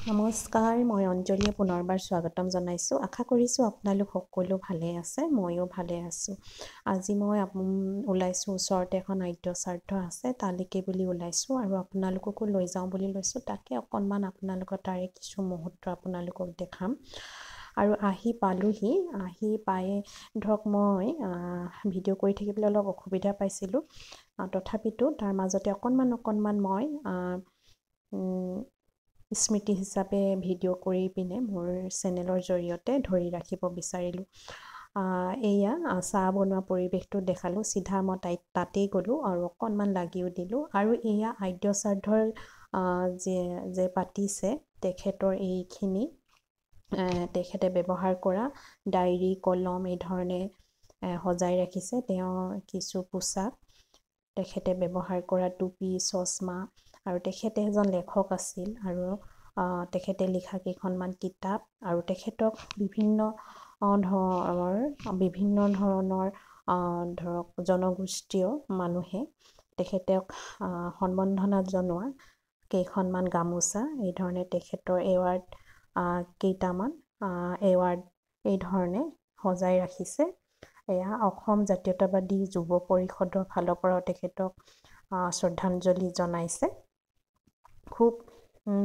নমস্কাৰ, মই অঞ্জলীয়ে পুনৰবাৰ স্বাগতম জনাইছোঁ। আশা কৰিছোঁ আপোনালোক সকলো ভালে আছে, ময়ো ভালে আছোঁ। আজি মই ওলাইছোঁ, ওচৰতে এখন নাট্যশ্ৰাদ্ধ আছে, তালৈকে বুলি ওলাইছোঁ আৰু আপোনালোককো লৈ যাওঁ বুলি লৈছোঁ। তাকে অকণমান আপোনালোকৰ তাৰে কিছু মুহূৰ্ত আপোনালোকক দেখাম। আৰু আহি পালোহি, আহি পায়ে ধৰক মই ভিডিঅ' কৰি থাকিবলৈ অলপ অসুবিধা পাইছিলোঁ। তথাপিতো তাৰ মাজতে অকণমান মই স্মৃতি হিচাপে ভিডিঅ' কৰি পিনে মোৰ চেনেলৰ জৰিয়তে ধৰি ৰাখিব বিচাৰিলোঁ। এয়া চাহ বনোৱা পৰিৱেশটো দেখালোঁ, চিধা মই তাতেই গ'লোঁ আৰু অকণমান লাগিও দিলোঁ। আৰু এয়া আদ্যশ্ৰাদ্ধৰ যে পাতিছে তেখেতৰ এইখিনি তেখেতে ব্যৱহাৰ কৰা ডায়েৰী, কলম এই ধৰণে সজাই ৰাখিছে। তেওঁৰ কিছু পোচাক, তেখেতে ব্যৱহাৰ কৰা টুপি, চশমা, আৰু তেখেতে এজন লেখক আছিল আৰু তেখেতে লিখা কেইখনমান কিতাপ, আৰু তেখেতক বিভিন্ন ধৰণৰ ধৰক জনগোষ্ঠীয় মানুহে তেখেতক সম্বৰ্ধনা জনোৱা কেইখনমান গামোচা, এই ধৰণে তেখেতৰ এৱাৰ্ড কেইটামান এৱাৰ্ড এই ধৰণে সজাই ৰাখিছে। এয়া অসম জাতীয়তাবাদী যুৱ পৰিষদৰ ফালৰ পৰাও তেখেতক শ্ৰদ্ধাঞ্জলি জনাইছে। খুব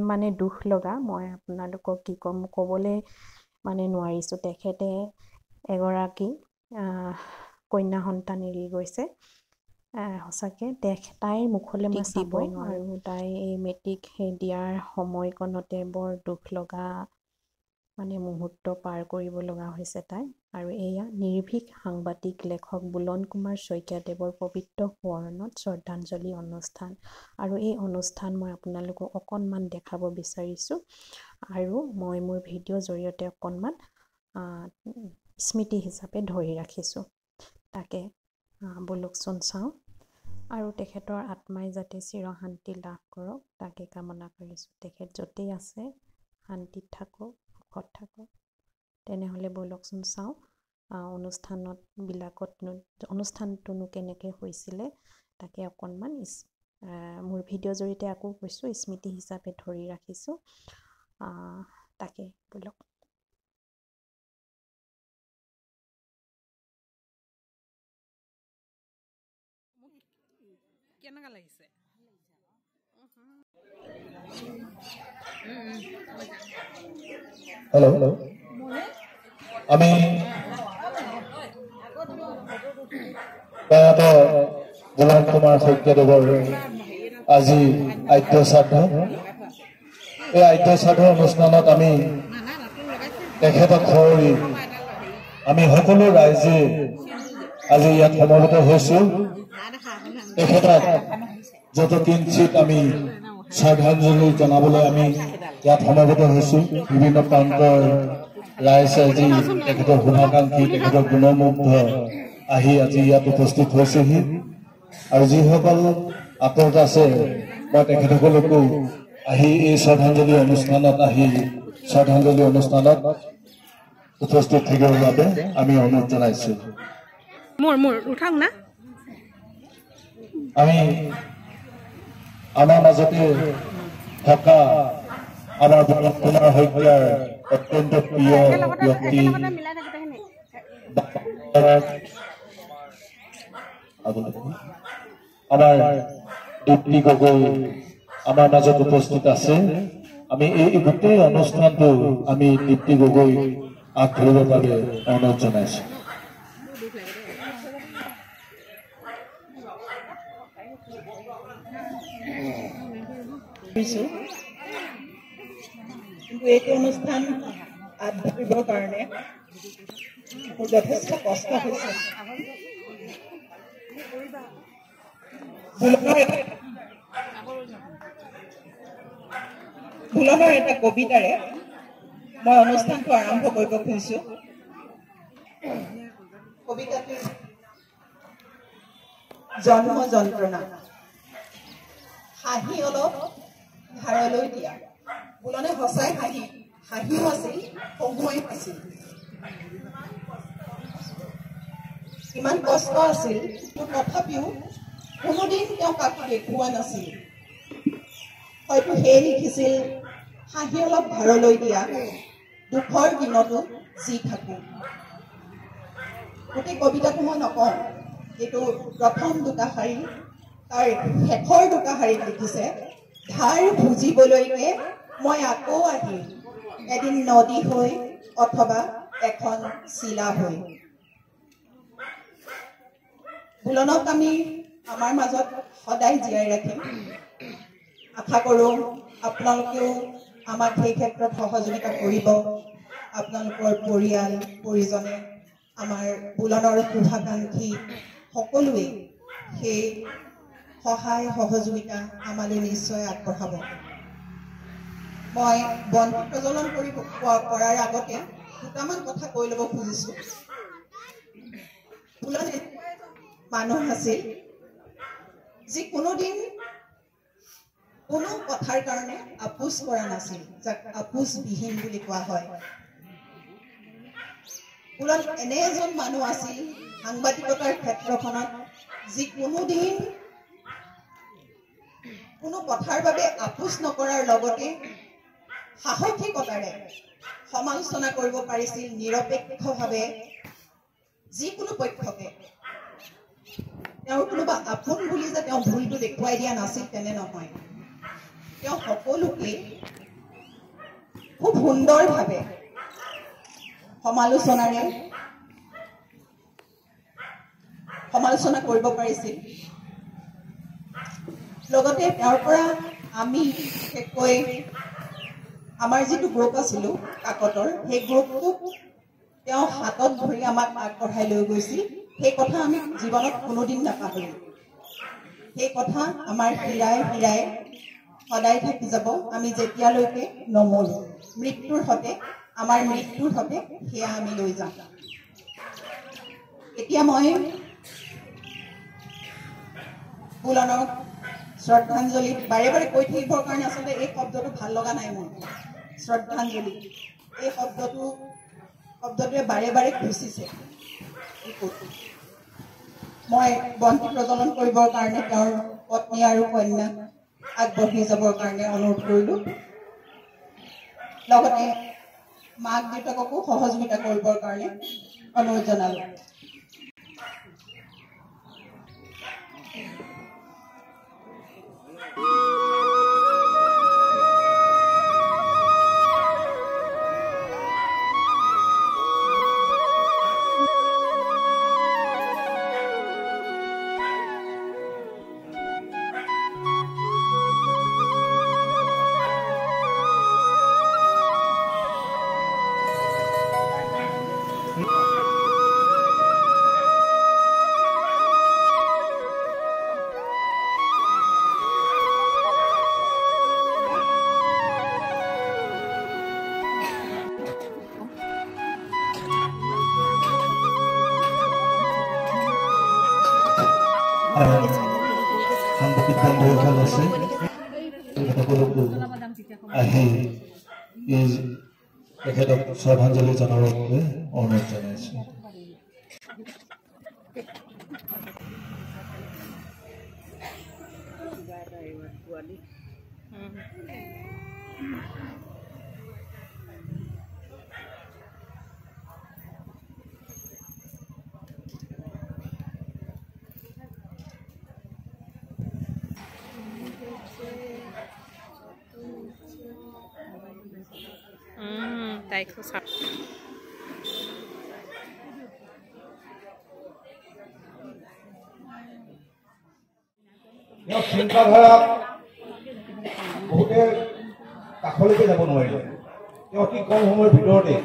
মানে দুখ লগা, মই আপোনালোকক কি ক'ম ক'বলৈ মানে নোৱাৰিছোঁ। তেখেতে এগৰাকী কন্যা সন্তান এৰি গৈছে। সঁচাকৈ তাইৰ মুখলৈ মই চাবই নোৱাৰোঁ। আৰু তাই এই মেট্ৰিক দিয়াৰ সময়কণতে বৰ দুখ লগা মানে মুহূৰ্ত পাৰ কৰিব লগা হৈছে তাই। আৰু এয়া নিৰ্ভীক সাংবাদিক লেখক বুলন কুমাৰ শইকীয়াদেৱৰ পবিত্ৰ সোঁৱৰণত শ্ৰদ্ধাঞ্জলি অনুষ্ঠান। আৰু এই অনুষ্ঠান মই আপোনালোকক অকণমান দেখাব বিচাৰিছোঁ আৰু মই মোৰ ভিডিঅ'ৰ জৰিয়তে অকণমান স্মৃতি হিচাপে ধৰি ৰাখিছোঁ। তাকে বলকচোন চাওঁ। আৰু তেখেতৰ আত্মাই যাতে চিৰশান্তি লাভ কৰক তাকে কামনা কৰিছোঁ। তেখেত য'তেই আছে শান্তিত থাকক, সুখত থাকক। তেনেহ'লে বলকচোন চাওঁ অনুষ্ঠানটোনো কেনেকৈ হৈছিলে তাকে অকণমান মোৰ ভিডিঅ'ৰ জৰিয়তে আকৌ কৈছোঁ, স্মৃতি হিচাপে ধৰি ৰাখিছোঁ। তাকে বলক। কেনেকুৱা লাগিছে? হেল্ল', আমি প্ৰয়াত বুলন কুমাৰ শইকীয়াদেৱৰ আজি আদ্যশ্ৰাদ্ধ। এই আদ্যশ্ৰাদ্ধ অনুষ্ঠানত আমি তেখেতক সুঁৱৰি আমি সকলো ৰাইজে আজি ইয়াত সমবেত হৈছোঁ। তেখেতক যত কিঞ্চিত আমি শ্ৰদ্ধাঞ্জলি জনাবলৈ আমি ইয়াত সমবেত হৈছোঁ। বিভিন্ন প্ৰান্তৰ ৰাইজ আজি তেখেতৰ শুভাকাংক্ষী, তেখেতৰ গুণমুগ্ধ আহি আজি ইয়াত উপস্থিত হৈছেহি। আৰু যিসকল আঁতৰত আছে মই তেখেতসকলকো আহি এই শ্ৰদ্ধাঞ্জলি অনুষ্ঠানত উপস্থিত থাকিবৰ বাবে আমি অনুৰোধ জনাইছোঁ। আমি আমাৰ মাজতে থকা আমাৰ বুলন কুমাৰ শইকীয়াৰ অত্যন্ত প্ৰিয় ব্যক্তি আমাৰ দীপ্তি গগৈ আমাৰ মাজত উপস্থিত আছে। আমি এই গোটেই অনুষ্ঠানটো আমি দীপ্তি গগৈ আগধৰিবৰ বাবে অনুৰোধ জনাইছোঁ। কিন্তু এইটো অনুষ্ঠান আগবাঢ়িবৰ কাৰণে মোৰ যথেষ্ট কষ্ট হৈছে। বুলনৰ এটা কবিতাৰে মই অনুষ্ঠানটো আৰম্ভ কৰিব খুজিছোঁ। কবিতাটোৰ জন্ম যন্ত্ৰণা। হাঁহি অলপ ধাৰলৈ দিয়া। বুলনে সঁচাই হাঁহিও আছিল, হহুৱাই আছিল। ইমান কষ্ট আছিল, তথাপিও কোনোদিন তেওঁ কাকো দেখুওৱা নাছিল। হয়তো সেয়ে লিখিছিল হাঁহি অলপ ধাৰলৈ দিয়া দুখৰ দিনতো যি থাকোঁ। গোটেই কবিতাটো মই নকওঁ, এইটো প্ৰথম দুটা শাৰী, তাৰ শেষৰ দুটা শাৰীত লিখিছে, ধাৰ বুজিবলৈকে মই আকৌ আহিম, এদিন নদী হৈ অথবা এখন চিলা হৈ। বুলনক আমি আমাৰ মাজত সদায় জীয়াই ৰাখিম। আশা কৰোঁ আপোনালোকেও আমাক সেই ক্ষেত্ৰত সহযোগিতা কৰিব। আপোনালোকৰ পৰিয়াল পৰিজনে, আমাৰ বুলনৰ শুভাকাংক্ষী সকলোৱে সেই সহায় সহযোগিতা আমালৈ নিশ্চয় আগবঢ়াব। মই বন্তি প্ৰজ্বলন কৰাৰ আগতে দুটামান কথা কৈ ল'ব খুজিছোঁ। বুলন মানুহ আছিল যি কোনোদিন কোনো কথাৰ কাৰণে আপোচ কৰা নাছিল, যাক আপোচবিহীন বুলি কোৱা হয়। বুলন এনে এজন মানুহ আছিল সাংবাদিকতাৰ ক্ষেত্ৰখনত যি কোনোদিন কোনো কথাৰ বাবে আপোচ নকৰাৰ লগতে সাহসিকতাৰে সমালোচনা কৰিব পাৰিছিল নিৰপেক্ষভাৱে যিকোনো পক্ষকে। তেওঁৰ কোনোবা আপোন বুলি যে তেওঁ ভুলটো দেখুৱাই দিয়া নাছিল তেনে নহয়। তেওঁ সকলোকে খুব সুন্দৰভাৱে সমালোচনা কৰিব পাৰিছিল। লগতে তেওঁৰ পৰা আমি বিশেষকৈ আমাৰ যিটো গ্ৰুপ আছিলোঁ কাকতৰ, সেই গ্ৰুপটোক তেওঁ হাতত ধৰি আমাক আগবঢ়াই লৈ গৈছিল। সেই কথা আমি জীৱনত কোনোদিন নাপাহৰিম। সেই কথা আমাৰ হীৰাই হীৰাই সদায় থাকি যাব, আমি যেতিয়ালৈকে নমৰোঁ। আমাৰ মৃত্যুৰ সতে সেয়া আমি লৈ যাম। এতিয়া মই বুলনক শ্ৰদ্ধাঞ্জলি বাৰে বাৰে কৈ থাকিবৰ কাৰণে আচলতে এই শব্দটো ভাল লগা নাই মোৰ। শ্ৰদ্ধাঞ্জলি এই শব্দটোৱে বাৰে বাৰে খুচিছে। মই বন্তি প্ৰজ্বলন কৰিবৰ কাৰণে তেওঁৰ পত্নী আৰু কন্যাক আগবাঢ়ি যাবৰ কাৰণে অনুৰোধ কৰিলোঁ। লগতে মাক দেউতাককো সহযোগিতা কৰিবৰ কাৰণে অনুৰোধ জনালোঁ। সাংবাদিক বন্ধুসকল আছে, সকলোকো আহি তেখেতক শ্ৰদ্ধাঞ্জলি জনাবৰ বাবে অনুৰোধ জনাইছোঁ। তেওঁ চিন্তাধাৰা বহুতে কাষলৈকে যাব নোৱাৰিলে। তেওঁ অতি কম সময়ৰ ভিতৰতে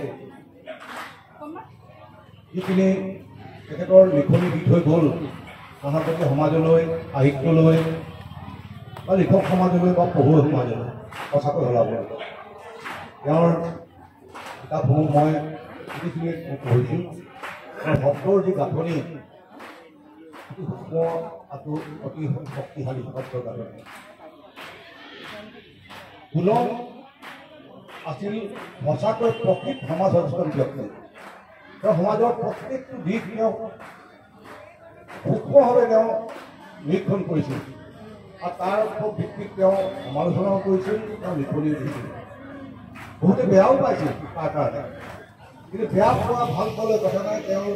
যিখিনি তেখেতৰ লিখনি দি থৈ গ'ল মহানগৰী সমাজলৈ, সাহিত্যলৈ বা লিখক সমাজলৈ বা পঢ়ুৱৈ সমাজলৈ, সঁচাকৈ ওলাব। তেওঁৰ কিতাপসমূহ মই যিখিনি পঢ়িছোঁ, শব্দৰ যি গাঁথনি অতি সূক্ষ্ম আৰু অতি শক্তিশালী শব্দৰ গাঁথনি। বুলন আছিল সঁচাকৈ প্ৰকৃত সমাজ সচেতন ব্যক্তি। তেওঁ সমাজৰ প্ৰত্যেকটো দিশ তেওঁ সূক্ষ্মভাৱে তেওঁ নিৰীক্ষণ কৰিছিল আৰু তাৰ ওপৰত ভিত্তিত তেওঁ সমালোচনাও কৰিছিল, তেওঁ লিখনি দিছিল। বহুতে বেয়াও পাইছিল তাৰ কাৰণে কিন্তু বেয়া পোৱা ভাল পালে কথা নাই তেওঁৰ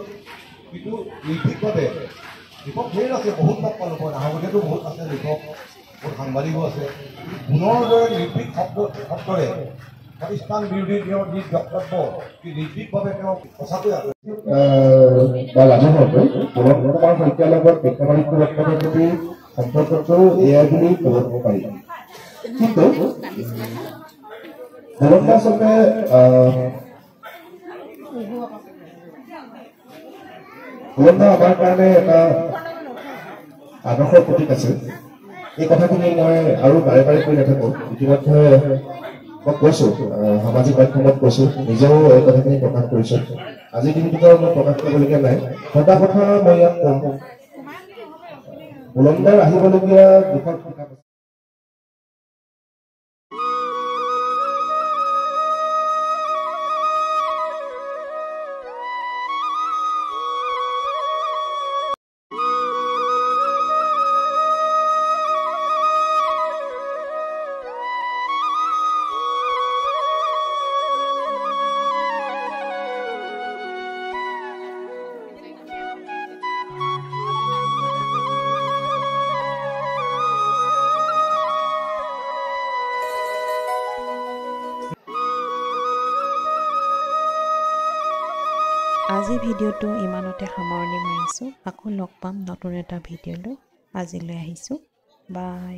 কিন্তু নিৰ্ভীকভাৱে লিখক ধেৰ আছে বহুত লগ পালোঁ মই নাহবলীয়াতো বহুত আছে লিখক বহুত সাংবাদিকো আছে গুণৰ দৰে নিৰ্ভীক শব্দৰে পাকিস্তান বিৰোধী তেওঁৰ যি বক্তব্য সি নিৰ্ভীকভাৱে তেওঁ সঁচাকৈ আছে বা ৰাজহুৱাকৈ পুৰণ কুমাৰ শইকীয়াৰ লগত প্ৰেক্ষাপট সুৰক্ষাৰ প্ৰতি সম্পৰ্কটো এয়াই বুলি ক'ব পাৰি কিন্তু পুৰণা আচলতে পুৰণা আমাৰ কাৰণে এটা আদৰ্শৰ প্ৰতীক আছে এই কথাখিনি মই আৰু বাৰে বাৰে কৈ নাথাকোঁ ইতিমধ্যে মই কৈছোঁ সামাজিক মাধ্যমত কৈছোঁ নিজেও এই কথাখিনি প্ৰকাশ কৰিছোঁ আজিৰ দিনটোত মই প্ৰকাশ কৰিবলগীয়া নাই এটা কথা মই ইয়াত কওঁ বুলন্দাৰ আহিবলগীয়া দুখন কিতাপ আছে আজি ভিডিঅ'টো ইমানতে সামৰণি মাৰিছোঁ আকৌ লগ পাম নতুন এটা ভিডিঅ'লৈ আজিলৈ আহিছোঁ বাই